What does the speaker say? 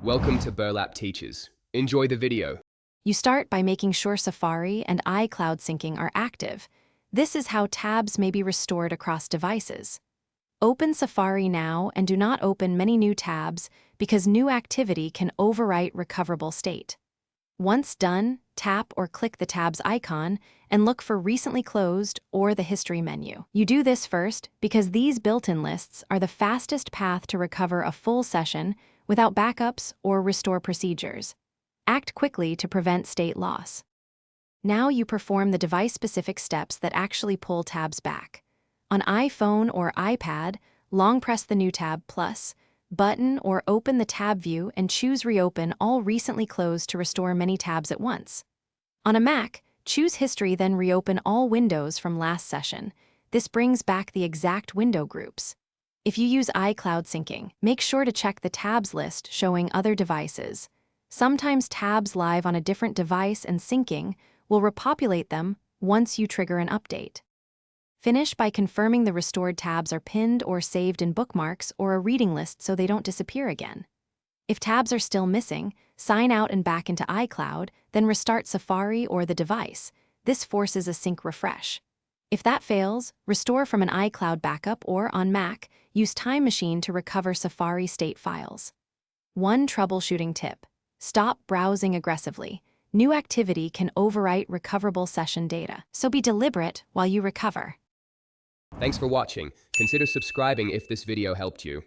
Welcome to Burlap Teachers. Enjoy the video. You start by making sure Safari and iCloud syncing are active. This is how tabs may be restored across devices. Open Safari now and do not open many new tabs because new activity can overwrite recoverable state. Once done, tap or click the tab's icon and look for Recently Closed or the History menu. You do this first because these built-in lists are the fastest path to recover a full session without backups or restore procedures. Act quickly to prevent state loss. Now you perform the device-specific steps that actually pull tabs back. On iPhone or iPad, long press the New Tab Plus button or open the tab view and choose Reopen all recently closed to restore many tabs at once. On a Mac, choose History then reopen all windows from last session. This brings back the exact window groups. If you use iCloud syncing, make sure to check the tabs list showing other devices. Sometimes tabs live on a different device and syncing will repopulate them once you trigger an update. Finish by confirming the restored tabs are pinned or saved in bookmarks or a reading list so they don't disappear again. If tabs are still missing, sign out and back into iCloud, then restart Safari or the device. This forces a sync refresh. If that fails, restore from an iCloud backup or, on Mac, use Time Machine to recover Safari state files. One troubleshooting tip: stop browsing aggressively. New activity can overwrite recoverable session data, so be deliberate while you recover. Thanks for watching. Consider subscribing if this video helped you.